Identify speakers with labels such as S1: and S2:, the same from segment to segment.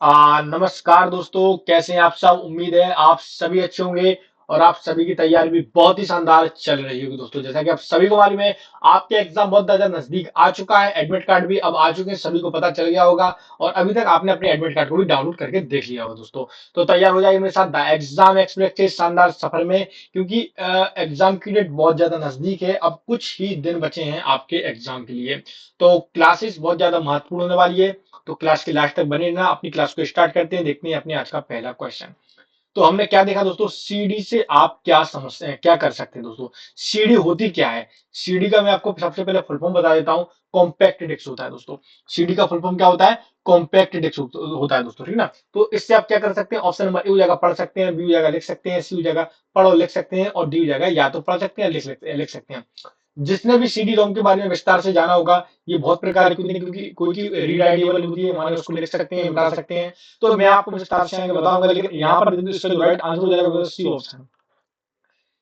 S1: नमस्कार दोस्तों, कैसे हैं आप सब। उम्मीद है आप सभी अच्छे होंगे और आप सभी की तैयारी भी बहुत ही शानदार चल रही होगी। दोस्तों, जैसा कि आप सभी को मालूम है, आपके एग्जाम बहुत ज्यादा नजदीक आ चुका है। एडमिट कार्ड भी अब आ चुके हैं, सभी को पता चल गया होगा। और अभी तक आपने अपने एडमिट कार्ड को भी डाउनलोड करके देख लिया होगा। दोस्तों, तो तैयार हो जाइए मेरे साथ एग्जाम एक्सप्रेस के शानदार सफर में, क्योंकि एग्जाम की डेट बहुत ज्यादा नजदीक है। अब कुछ ही दिन बचे हैं आपके एग्जाम के लिए, तो क्लासेस बहुत ज्यादा महत्वपूर्ण होने वाली है। तो क्लास के लास्ट तक बने रहना। अपनी क्लास को स्टार्ट करते हैं, देखते हैं अपने आज का पहला क्वेश्चन। तो हमने क्या देखा दोस्तों, सीडी से आप क्या समझते हैं, क्या कर सकते हैं। दोस्तों, सीडी होती क्या है। सीडी का मैं आपको सबसे पहले फुल फॉर्म बता देता हूं। कॉम्पैक्ट डिस्क होता है दोस्तों। सीडी का फुल फॉर्म क्या होता है, कॉम्पैक्ट डिस्क होता है दोस्तों, ठीक ना। तो इससे आप क्या कर सकते हैं, ऑप्शन नंबर ए हो जाएगा पढ़ सकते हैं, बी हो जाएगा लिख सकते हैं, सी हो जाएगा पढ़ो लिख सकते हैं, और डी हो जाएगा या तो पढ़ सकते हैं लिख सकते हैं। जिसने भी सीडी रोम के बारे में विस्तार से जाना होगा, ये बहुत प्रकार की होती है, क्योंकि कोई की रीड राइटेबल होती है, माने उसको लिख सकते हैं, मिटा सकते हैं। तो मैं आपको विस्तार से आगे बताऊंगा, लेकिन यहाँ पर इसका जो राइट आंसर हो जाएगा सी ऑप्शन।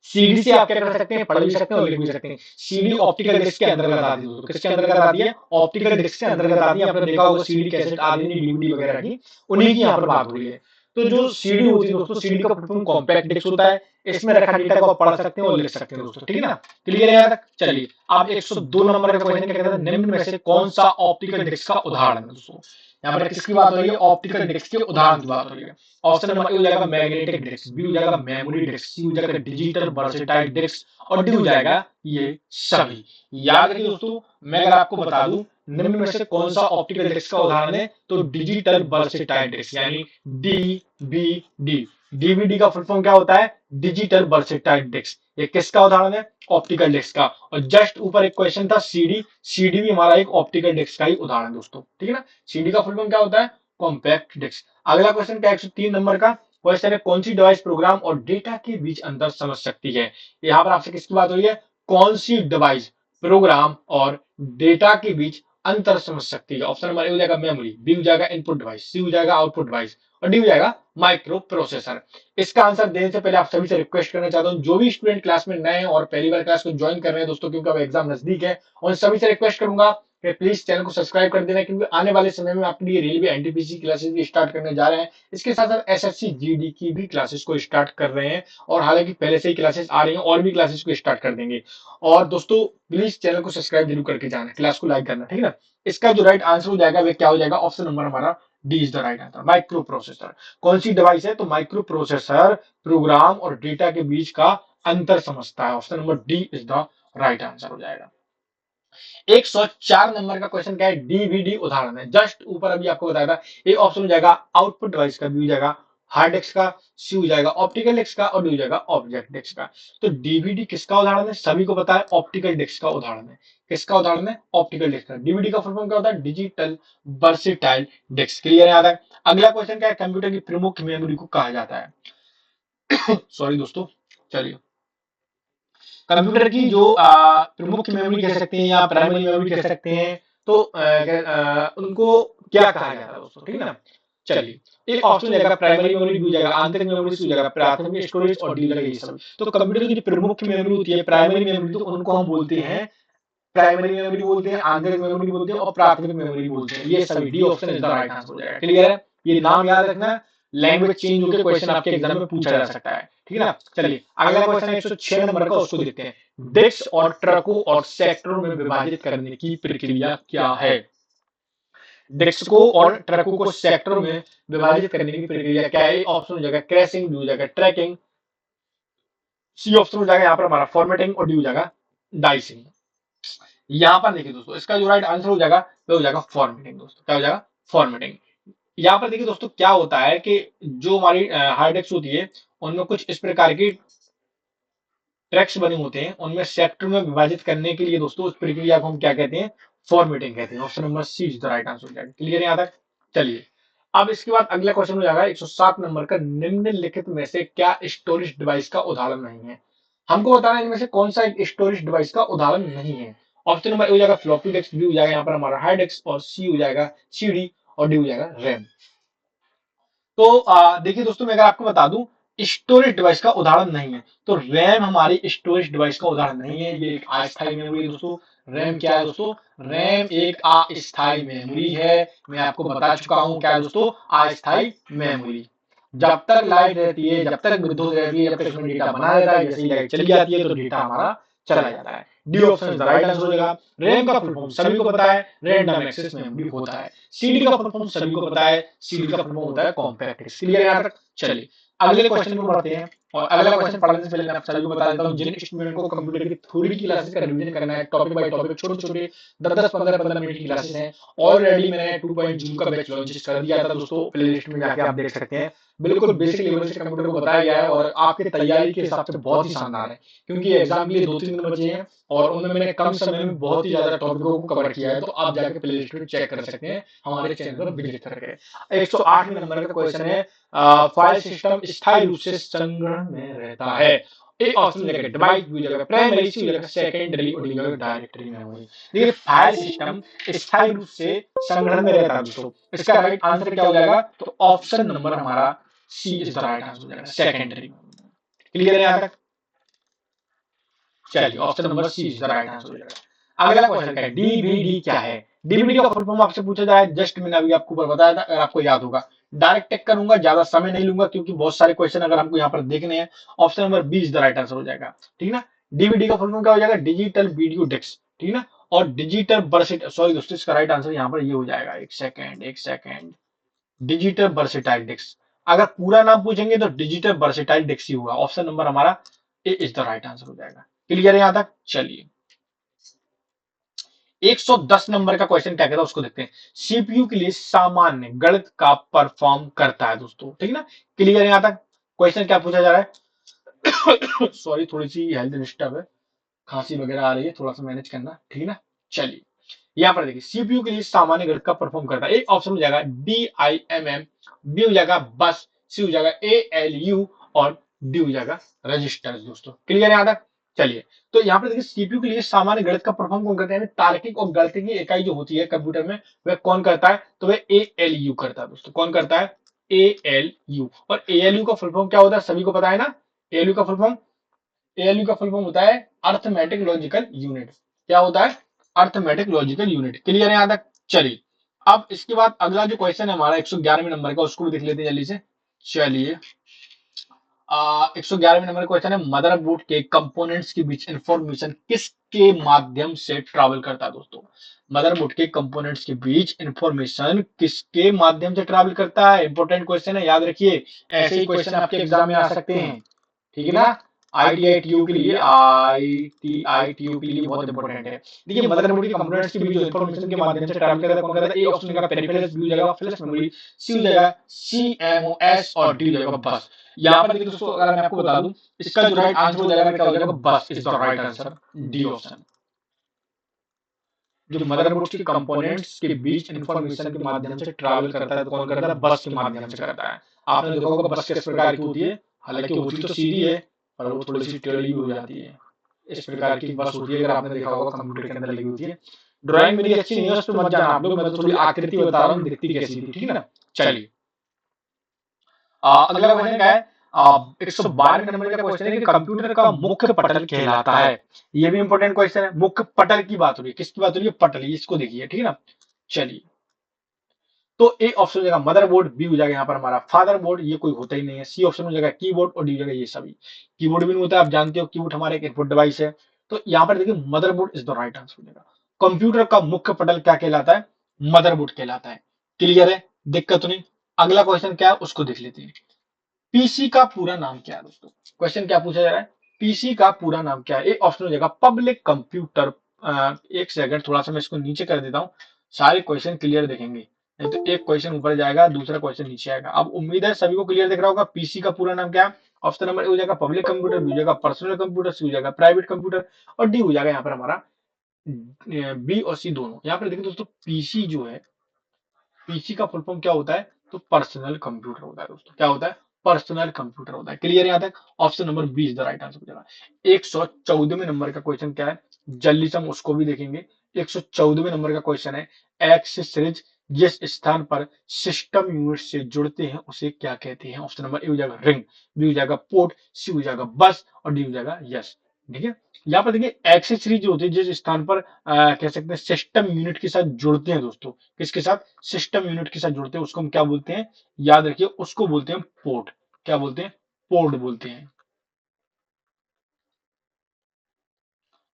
S1: सीडी से आप क्या कर सकते हैं, पढ़ भी सकते हैं और लिख भी सकते हैं। सीडी ऑप्टिकल डिस्क के अंतर्गत आती है दोस्तों। किसके अंतर्गत आती है, ऑप्टिकल डिस्क के अंतर्गत आती है। आपने देखा होगा सीडी कैसेट आदि डीवीडी वगैरह की, उन्हीं की यहाँ पर बात हो रही है। तो जो सीडी होती है दोस्तों, सीडी का फुल फॉर्म कॉम्पैक्ट डिस्क होता है। इसमें रखा डेटा को आप पढ़ सकते हैं और लिख सकते हैं दोस्तों, ठीक है ना। क्लियर है यहाँ तक। चलिए, अब 102 नंबर का क्वेश्चन क्या कहता है, निम्न में से कौन सा ऑप्टिकल डिस्क का उदाहरण है दोस्तों। यहाँ पर किसकी बात हो रही है, ऑप्टिकल डिस्क के उदाहरण की बात हो रही है। ऑप्शन नंबर ए हो जाएगा मैग्नेटिक डिस्क, बी हो जाएगा मेमोरी डिस्क, सी हो जाएगा डिजिटल वर्सेटाइल डिस्क, और डी हो जाएगा ये सभी। याद रखिए दोस्तों, मैं अगर आपको बता दूं निम्न में से कौन सा ऑप्टिकल डिस्क का उदाहरण है, तो डिजिटल वर्सेटाइल डिस्क, यानी डीबीडी। डीवीडी का फुल फॉर्म क्या होता है, डिजिटल वर्सेटाइल डिस्क। ये किसका उदाहरण है, ऑप्टिकल डिस्क का। और जस्ट ऊपर एक क्वेश्चन था सीडी, सीडी भी हमारा एक ऑप्टिकल डिस्क का ही उदाहरण दोस्तों, ठीक है ना। सीडी का फुल फॉर्म क्या होता है, कॉम्पैक्ट डिस्क। अगला क्वेश्चन क्या 103 नंबर का क्वेश्चन है, कौन सी डिवाइस प्रोग्राम और डेटा के बीच अंतर समझ सकती है। यहाँ पर आपसे किसकी बात हो रही है, कौन सी डिवाइस प्रोग्राम और डेटा के बीच अंतर समझ सकती है। ऑप्शन नंबर ए हो जाएगा मेमोरी, बी हो जाएगा इनपुट डिवाइस, सी हो जाएगा आउटपुट डिवाइस, और डी हो जाएगा माइक्रो प्रोसेसर। इसका आंसर देने से पहले आप सभी से रिक्वेस्ट करना चाहता हूं, जो भी स्टूडेंट क्लास में नए हैं और पहली बार क्लास को ज्वाइन कर रहे हैं दोस्तों, क्योंकि अब एग्जाम नजदीक है, उन सभी से रिक्वेस्ट करूंगा कि प्लीज चैनल को सब्सक्राइब कर देना, क्योंकि आने वाले समय में आपके लिए रेलवे एनटीपीसी क्लासेस भी स्टार्ट करने जा रहे हैं। इसके साथ साथ एसएससी जीडी की भी क्लासेस को स्टार्ट कर रहे हैं, और हालांकि पहले से ही क्लासेस आ रही हैं, और भी क्लासेस को स्टार्ट कर देंगे। और दोस्तों, प्लीज चैनल को सब्सक्राइब जरूर करके जाना, क्लास को लाइक करना, ठीक है ना। इसका जो राइट आंसर हो जाएगा वह क्या हो जाएगा, ऑप्शन नंबर हमारा D is the right answer, micro processor. कौन सी डिवाइस है, तो माइक्रो प्रोसेसर प्रोग्राम और डेटा के बीच का अंतर समझता है। Option number D is the right answer हो जाएगा। 104 नंबर का क्वेश्चन क्या है, डीवीडी उदाहरण है। जस्ट ऊपर अभी आपको बताया था, ए ऑप्शन हो जाएगा आउटपुट डिवाइस का, बी हो जाएगा हार्ड डिस्क का, सी हो जाएगा ऑप्टिकल डिस्क का, और डी हो जाएगा ऑब्जेक्ट डिस्क का। तो डीवीडी किसका उदाहरण है, सभी को पता है ऑप्टिकल डिस्क का उदाहरण है। किसका उदाहरण है, ऑप्टिकल डिस्क का। डीवीडी का फुल फॉर्म क्या होता है, डिजिटल वर्सेटाइल डिस्क। क्लियर है, याद है। अगला क्वेश्चन क्या है, कंप्यूटर की प्रमुख मेमोरी को कहा जाता है। सॉरी दोस्तों, चलिए, कंप्यूटर की जो प्रमुख मेमोरी कह सकते हैं या प्राइमरी मेमोरी कह सकते हैं, तो उनको क्या कहा जाता है दोस्तों, ठीक है ना। चलिए, एक ऑप्शन जाएगा प्राइमरी मेमोरी, भी हो जाएगा आंतरिक मेमोरी, हो जाएगा प्राथमिक स्टोरेज, और डी लगेगा ये सब। तो कंप्यूटर की जो प्रमुख मेमोरी होती है, प्राइमरी मेमोरी, तो उनको हम बोलते हैं प्राइमरी मेमोरी बोलते हैं, आंतरिक मेमोरी बोलते हैं, और प्राथमिक मेमोरी बोलते हैं। ये सभी D option is the right answer हो जाएगा। क्लियर है, ये नाम याद रखना। लैंग्वेज चेंज होकर क्वेश्चन आपके एग्जाम में पूछा जा सकता है, ठीक है ना। चलिए, अगला क्वेश्चन 106 नंबर का, उसको देखते हैं। डिस्क और ट्रकों और सेक्टरों में विभाजित करने की प्रक्रिया क्या है। डिस्क को और ट्रकों को सेक्टरों में विभाजित करने की प्रक्रिया क्या है। ऑप्शन हो जाएगा क्रैशिंग, बी हो जाएगा ट्रैकिंग, सी ऑप्शन हो जाएगा यहाँ पर हमारा फॉर्मेटिंग, और डी हो जाएगा डाइसिंग। यहाँ पर देखिए दोस्तों, इसका जो राइट आंसर हो जाएगा वो हो जाएगा फॉर्मेटिंग दोस्तों। क्या हो जाएगा, फॉर्मेटिंग। यहाँ पर देखिए दोस्तों, क्या होता है कि जो हमारी हार्ड डिस्क होती है, उनमें कुछ इस प्रकार की ट्रैक्स बने होते हैं, उनमें सेक्टर में विभाजित करने के लिए दोस्तों उस प्रक्रिया को हम क्या कहते हैं, फॉर्मेटिंग कहते हैं। Option number C is the right answer हो जाएगा। क्लियर है यहाँ तक। चलिए, अब इसके बाद अगला क्वेश्चन हो जाएगा 107 नंबर का, निम्नलिखित में से क्या स्टोरेज डिवाइस का उदाहरण नहीं है। हमको बताना है इनमें से कौन सा एक स्टोरेज डिवाइस का उदाहरण नहीं है। ऑप्शन नंबर ए हो जाएगा फ्लॉपी डिस्क, बी हो जाएगा यहाँ पर हमारा हार्ड डिस्क, और सी हो जाएगा सीडी, और डी हो जाएगा रैम। तो देखिए दोस्तों, मैं अगर आपको बता दूं स्टोरेज डिवाइस का उदाहरण नहीं है, तो रैम हमारी स्टोरेज डिवाइस का उदाहरण नहीं है। ये एक अस्थायी मेमोरी है दोस्तों। रैम क्या है दोस्तों? रैम एक अस्थायी मेमोरी है। मैं आपको बता चुका हूं क्या है दोस्तों? अस्थायी मेमोरी। जब तक लाइट रहती है, जब तक विद्युत रहती है, जब तक इसमें डेटा बना रहता है, जैसे ही लाइट चली जाती है तो डेटा हमारा चला जाता है। D option is the right answer हो जाएगा। रैम का फुल फॉर्म सभी को पता है, रैंडम एक्सेस मेमोरी होता है। सीडी का फुल फॉर्म सभी को पता है, सीडी का फुल फॉर्म होता है कॉम्पैक्ट डिस्क। क्लियर है यहां तक? चलिए अगले क्वेश्चन में बढ़ते हैं। और अगला क्वेश्चन पढ़ने से पहले मैं आप सभी को बता देता हूँ, जिन स्टूडेंट को कंप्यूटर की थ्योरी की क्लासेस का रिवीजन करना है, टॉपिक बाय टॉपिक, छोटे छोटे 10-10, 15-15 मिनट की क्लासेस हैं। ऑलरेडी मैंने 2 जून का बैच लॉन्च कर दिया था दोस्तों, प्लेलिस्ट में जाके आप देख सकते हैं। बिल्कुल बेसिक लेवल से कंप्यूटर को बताया गया है और आपकी तैयारी के हिसाब से बहुत ही शानदार है, क्योंकि एग्जाम के लिए 2-3 दिन बचे हैं और उनमें मैंने कम समय में बहुत ही ज्यादा टॉपिकों को कवर किया है। तो आप जाके प्ले लिस्ट में चेक कर सकते हैं हमारे चैनल पर विजिट करके। 108वें नंबर का क्वेश्चन है, फाइल सिस्टम स्थायी रूप से संग्रहण में रहता है। ए ऑप्शन मिलेगा डिवाइस, बी मिलेगा प्राइमरी, सी मिलेगा सेकेंडरी और डी मिलेगा डायरेक्टरी मेमोरी। देखिए फाइल सिस्टम स्थायी रूप से संग्रहण में रहता है दोस्तों, इसका राइट आंसर क्या हो जाएगा? तो ऑप्शन नंबर हमारा C is the right answer हो जाएगा, सेकेंडरी। क्लियर है यहां तक? चलिए option number C is the right answer हो जाएगा। अगला क्वेश्चन क्या है? डीवीडी क्या है? डीवीडी का फुल फॉर्म आपसे पूछा जाए, जस्ट मैंने अभी आपको ऊपर बताया था, अगर आपको याद होगा। डायरेक्ट टेक करूंगा, ज्यादा समय नहीं लूंगा क्योंकि बहुत सारे क्वेश्चन अगर हमको यहाँ पर देखने हैं। Option number B is the right answer हो जाएगा, ठीक ना। डीवीडी का फुल फॉर्म क्या हो जाएगा? डिजिटल वीडियो डिस्क, ठीक ना। और डिजिटल वर्सेटाइल, सॉरी दोस्तों इसका राइट आंसर यहाँ पर ये हो जाएगा, एक सेकेंड, डिजिटल वर्सेटाइल डिस्क। अगर पूरा नाम पूछेंगे तो डिजिटल वर्सेटाइल डिस्क ही होगा। ऑप्शन नंबर हमारा ए इज द राइट आंसर हो जाएगा। क्लियर है यहां तक? चलिए 110 नंबर का क्वेश्चन क्या कहता है उसको देखते हैं। सीपीयू के लिए सामान्य गणित का परफॉर्म करता है दोस्तों, ठीक ना। क्लियर है यहां तक? क्वेश्चन क्या पूछा जा रहा है? सॉरी थोड़ी सी हेल्थ डिस्टर्ब है, खांसी वगैरह आ रही है, थोड़ा सा मैनेज करना, ठीक ना। चलिए यहाँ पर देखिए, सीपीयू के लिए सामान्य गणित का परफॉर्म करता है। एक ऑप्शन हो जाएगा DIMM, बी हो जाएगा बस, सी हो जाएगा ALU और डी हो जाएगा रजिस्टर दोस्तों। क्लियर है यहां तक? चलिए तो यहाँ पर देखिए सीपीयू के लिए सामान्य गणित का परफॉर्म कौन करता है? यानी तार्किक और गणित की इकाई जो होती है कंप्यूटर में, वह कौन करता है? तो वह ALU करता है दोस्तों। कौन करता है? ALU। और ALU का फुल फॉर्म क्या होता है? सभी को पता है ना। ALU का फुल फॉर्म, एएलयू का फुल फॉर्म होता है अर्थमेटिक लॉजिकल यूनिट। क्या होता है? Arithmetic logical unit. क्लियर है यहां तक? चलिए अब इसके बाद अगला जो क्वेश्चन है हमारा 111वें नंबर का, उसको भी देख लेते हैं जल्दी से। चलिए 111वें नंबर का क्वेश्चन है, मदरबोर्ड के कंपोनेंट्स के बीच इंफॉर्मेशन किसके माध्यम से ट्रैवल करता है दोस्तों? मदरबोर्ड के कंपोनेंट्स के बीच इंफॉर्मेशन किसके माध्यम से ट्रैवल करता है? इंपॉर्टेंट क्वेश्चन है, याद रखिए। ऐसे ही क्वेश्चन आपके एग्जाम में आ सकते हैं, ठीक है ना। ITITU के लिए, ITITU के लिए बहुत इंपॉर्टेंट है। देखिए मदरबोर्ड के कंपोनेंट्स के बीच जो इंफॉर्मेशन के माध्यम से ट्रैवल करता है, कौन करता है? ए ऑप्शन का पेरिफेरल्स, बी हो जाएगा फ्लैश मेमोरी, सी हो जाएगा CMOS और डी हो जाएगा बस। यहाँ पर देखिए दोस्तों, अगर मैं आपको बता दूं, इसका जो राइट आंसर हो जाएगा क्या हो जाएगा? बस is the right answer, D option. जो मदरबोर्ड के कंपोनेंट्स के बीच इंफॉर्मेशन के माध्यम से ट्रैवल करता है, तो कौन करता है? बस के माध्यम से करता है। आपने देखा होगा बस किस प्रकार की होती है, हालांकि होती तो सीधी है पर वो थोड़ी सी टेढ़ी हो जाती है। इस प्रकार की बस होती है, अगर आपने देखा होगा कंप्यूटर के अंदर लगी होती है। ड्राइंग मेरी अच्छी नहीं है, उस पर मत जाना आप लोग, मैं तो थोड़ी आकृति बता रहा हूँ दिखती कैसी थी, ठीक है ना। चलिए अगला क्वेश्चन क्या है? 112वें नंबर का क्वेश्चन है कि कंप्यूटर का मुख्य पटल कहलाता है। ये भी इंपॉर्टेंट क्वेश्चन है। मुख्य पटल की बात हो रही है, किसकी बात हो रही है? पटल, इसको देखिए, ठीक है ना। चलिए तो ए ऑप्शन हो जाएगा मदरबोर्ड, बी हो जाएगा यहाँ पर हमारा फादर बोर्ड, ये कोई होता ही नहीं है। सी ऑप्शन हो जाएगा कीबोर्ड और डी हो जाएगा ये सभी। कीबोर्ड भी नहीं होता है, आप जानते हो कीबोर्ड हमारे एक इनपुट डिवाइस है। तो यहाँ पर देखिए motherboard is the right answer हो जाएगा। कंप्यूटर का मुख्य पटल क्या कहलाता है? मदरबोर्ड कहलाता है। क्लियर है, दिक्कत तो नहीं। अगला क्वेश्चन क्या है उसको देख लेते हैं। पीसी का पूरा नाम क्या है दोस्तों? क्वेश्चन क्या पूछा जा रहा है? पीसी का पूरा नाम क्या है? एक ऑप्शन हो जाएगा पब्लिक कंप्यूटर। एक सेकंड, थोड़ा सा मैं इसको नीचे कर देता हूँ, सारे क्वेश्चन क्लियर देखेंगे, नहीं तो एक क्वेश्चन ऊपर जाएगा दूसरा क्वेश्चन नीचे आएगा। अब उम्मीद है सभी को क्लियर दिख रहा होगा। पीसी का पूरा नाम क्या है? ऑप्शन नंबर ए हो जाएगा पब्लिक कंप्यूटर, बी हो जाएगा पर्सनल कंप्यूटर, सी हो जाएगा प्राइवेट कंप्यूटर और डी हो जाएगा यहाँ पर हमारा बी और सी दोनों। यहाँ पर देखिए दोस्तों, पीसी जो है, पीसी का फुल फॉर्म क्या होता है? तो पर्सनल कंप्यूटर होता है दोस्तों। क्या होता है? पर्सनल कंप्यूटर होता है। क्लियर यहाँ तक? Option number B is the right answer हो जाएगा। 114वें नंबर का क्वेश्चन क्या है, जल्दी से हम उसको भी देखेंगे। 114वें नंबर का क्वेश्चन है, एक्सेसरीज जिस स्थान पर सिस्टम यूनिट से जुड़ते हैं उसे क्या कहते हैं? ऑप्शन नंबर ए हो जाएगा रिंग, बी हो जाएगा पोर्ट, सी हो जाएगा बस और डी हो जाएगा यस। ठीक है। यहाँ पर देखिए एक्सेसरी जो होती है जिस स्थान पर कह सकते हैं सिस्टम यूनिट के साथ जुड़ते हैं दोस्तों, किसके साथ, सिस्टम यूनिट के साथ जुड़ते हैं, उसको हम क्या बोलते हैं, याद रखिए उसको बोलते हैं पोर्ट। क्या बोलते हैं, पोर्ट बोलते हैं।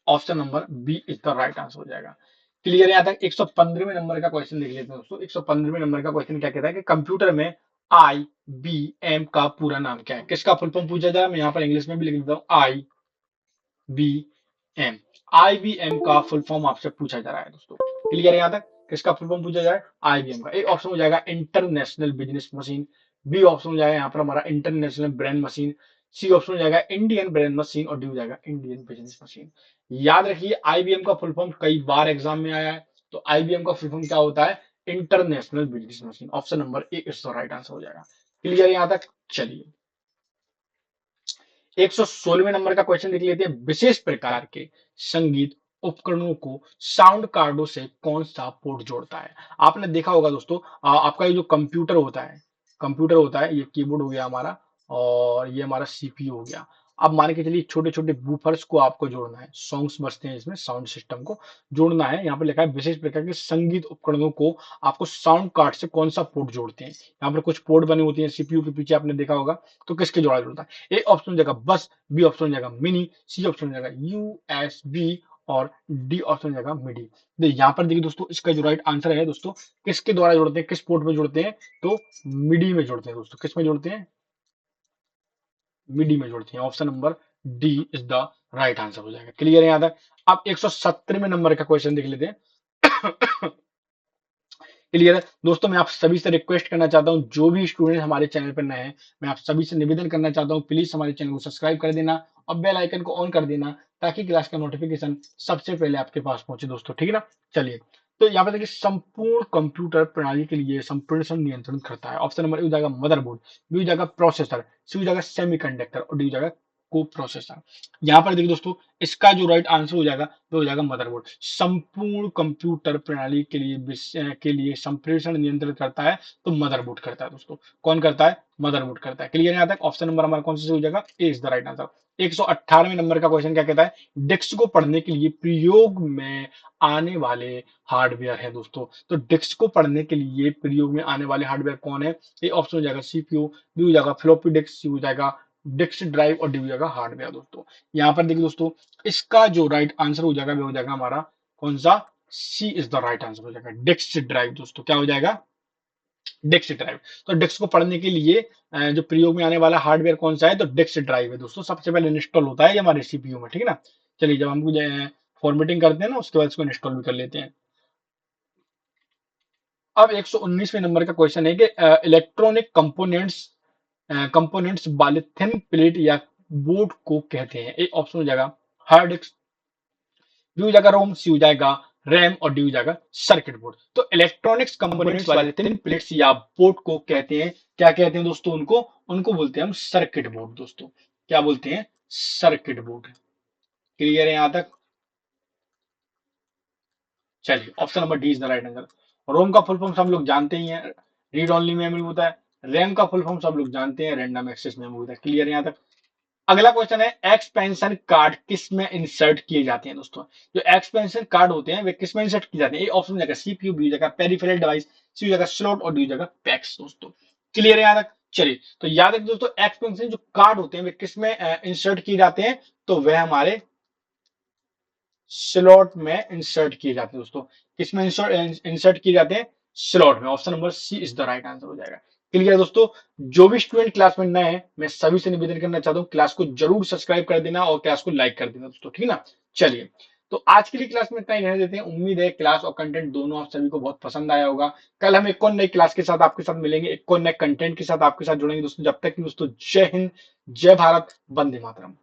S1: Option number B is the right answer हो जाएगा। क्लियर है यहाँ तक। 115वें नंबर का क्वेश्चन देख लेते हैं दोस्तों। 115वें नंबर का क्वेश्चन क्या कहता है कि कंप्यूटर में आई बी एम का पूरा नाम क्या है। किसका फुल फॉर्म पूछा जाए, मैं यहाँ पर इंग्लिश में भी लिख देता हूँ, आई बी एम। आईबीएम का फुल फॉर्म आपसे पूछा जा रहा है दोस्तों। क्लियर है यहाँ तक। किसका फुल फॉर्म पूछा जाए, आईबीएम का। एक ऑप्शन हो जाएगा international business machine, B option हो जाएगा यहाँ पर हमारा international brain machine, C option हो जाएगा इंडियन ब्रेन मशीन और डी हो जाएगा इंडियन बिजनेस मशीन। याद रखिए आईबीएम का फुल फॉर्म कई बार एग्जाम में आया है। तो आईबीएम का फुल फॉर्म क्या होता है, international business machine. Option number A is the right answer हो जाएगा। क्लियर है यहाँ तक। चलिए 116वें नंबर का क्वेश्चन देख लेते हैं। विशेष प्रकार के संगीत उपकरणों को साउंड कार्डों से कौन सा पोर्ट जोड़ता है। आपने देखा होगा दोस्तों, आपका ये जो कंप्यूटर होता है, कंप्यूटर होता है, ये कीबोर्ड हो गया हमारा और ये हमारा सीपीयू हो गया। अब मान के चलिए छोटे छोटे बूफर्स को आपको जोड़ना है, सॉन्ग्स बजते हैं इसमें, साउंड सिस्टम को जोड़ना है। यहाँ पर लिखा है विशेष प्रकार के संगीत उपकरणों को आपको साउंड कार्ड से कौन सा पोर्ट जोड़ते हैं। यहाँ पर कुछ पोर्ट बने होती है सीपीयू के पीछे, आपने देखा होगा। तो किसके जोड़ा जोड़ता है, ए ऑप्शन हो जाएगा बस, बी ऑप्शन हो जाएगा मिनी, सी ऑप्शन हो जाएगा यूएसबी और डी ऑप्शन हो जाएगा मिडी। तो यहाँ पर देखिए दोस्तों इसका जो राइट आंसर है दोस्तों, किसके द्वारा जोड़ते हैं, किस पोर्ट में जोड़ते हैं, तो मिडी में जोड़ते हैं दोस्तों। किस में जोड़ते हैं, मिडी में जोड़ते हैं। Option number D is the right answer हो जाएगा। क्लियर है यहाँ तक। अब 117वें नंबर का क्वेश्चन देख लेते हैं। क्लियर है दोस्तों। मैं आप सभी से रिक्वेस्ट करना चाहता हूं, जो भी स्टूडेंट हमारे चैनल पर नए हैं, मैं आप सभी से निवेदन करना चाहता हूं, प्लीज हमारे चैनल को सब्सक्राइब कर देना और बेल आइकन को ऑन कर देना, ताकि क्लास का नोटिफिकेशन सबसे पहले आपके पास पहुंचे दोस्तों। ठीक है ना। चलिए तो यहाँ पे देखिए संपूर्ण कंप्यूटर प्रणाली के लिए संप्रेषण नियंत्रण करता है। ऑप्शन नंबर ए हो जाएगा मदरबोर्ड, बी हो जाएगा प्रोसेसर, सी हो जाएगा सेमीकंडक्टर और डी हो जाएगा को प्रोसेसर। यहाँ पर देखिए दोस्तों इसका जो राइट आंसर हो जाएगा वो हो जाएगा मदरबोर्ड। संपूर्ण कंप्यूटर प्रणाली के लिए के लिए संप्रेषण नियंत्रित करता है तो मदरबोर्ड करता है दोस्तों। कौन करता है, मदरबोर्ड करता है। क्लियर है यहाँ तक। ऑप्शन नंबर हमारा कौन सा हो जाएगा, A is the right answer. 118वें नंबर का क्वेश्चन क्या कहता है, डिस्क को पढ़ने के लिए प्रयोग में आने वाले हार्डवेयर है दोस्तों। तो डिस्क को पढ़ने के लिए प्रयोग में आने वाले हार्डवेयर कौन है, ए ऑप्शन हो जाएगा सीपीयू, बी हो जाएगा फ्लॉपी डिस्क, सी हो जाएगा डिस्क ड्राइव और डी हो जाएगा हार्डवेयर दोस्तों। यहाँ पर देखिए दोस्तों इसका जो राइट आंसर हो जाएगा वो हो जाएगा हमारा कौन सा, सी इज द राइट आंसर हो जाएगा, डिस्क ड्राइव दोस्तों। क्या हो जाएगा, डिस्क ड्राइव। तो डिस्क को पढ़ने के लिए जो प्रयोग में आने वाला हार्डवेयर कौन सा है, तो डिस्क ड्राइव है दोस्तों। सबसे पहले इंस्टॉल होता है ये हमारे सीपीयू में। ठीक है ना। चलिए जब हम फॉर्मेटिंग करते हैं ना उसके बाद इसको इंस्टॉल भी कर लेते हैं। अब 119वें नंबर का क्वेश्चन है कि इलेक्ट्रॉनिक कंपोनेंट्स वाले थिन प्लेट या बोर्ड को कहते हैं। एक ऑप्शन हो जाएगा हार्ड डिस्क, बी हो जाएगा रोम, सी हो जाएगा रैम और डी हो जाएगा सर्किट बोर्ड। तो इलेक्ट्रॉनिक्स कंपोनेंट्स वाले थिन प्लेट्स या बोर्ड को कहते हैं, क्या कहते हैं दोस्तों, उनको उनको बोलते हैं हम सर्किट बोर्ड दोस्तों। क्या बोलते हैं, सर्किट बोर्ड। क्लियर है यहां तक। चलिए option number D is the right answer. ROM का फुल फॉर्म सब लोग जानते ही हैं, रीड ओनली मेमोरी होता है। रैम का फुल फॉर्म सब लोग जानते हैं, रैंडम एक्सेस मेमोरी होता है। क्लियर है यहां तक। अगला क्वेश्चन है एक्सपेंशन कार्ड किस में इंसर्ट किए जाते हैं दोस्तों। जो एक्सपेंशन कार्ड होते हैं वे किस में इंसर्ट किए जाते हैं, ए ऑप्शन हो जाएगा सीपीयू, बी हो जाएगा पेरिफेरल डिवाइस, सी हो जाएगा स्लॉट और डी हो जाएगा पैक्स दोस्तों। क्लियर है यहां तक। चलिए तो याद रखिए दोस्तों एक्सपेंशन जो कार्ड होते हैं वे किस में इंसर्ट किए जाते हैं, तो वह हमारे स्लॉट में इंसर्ट किए जाते हैं दोस्तों। किसमें इंसर्ट किए जाते हैं, स्लॉट में। Option number C is the right answer हो जाएगा। क्लियर है दोस्तों। जो भी स्टूडेंट क्लास में नए हैं मैं सभी से निवेदन करना चाहता हूँ क्लास को जरूर सब्सक्राइब कर देना और क्लास को लाइक कर देना दोस्तों। ठीक है ना। चलिए तो आज के लिए क्लास में इतना ही रहने देते हैं। उम्मीद है क्लास और कंटेंट दोनों आप सभी को बहुत पसंद आया होगा। कल हम एक और नई क्लास के साथ आपके साथ मिलेंगे, एक और नए कंटेंट के साथ आपके साथ जुड़ेंगे दोस्तों। जब तक कि दोस्तों जय हिंद, जय भारत, वंदे मातरम।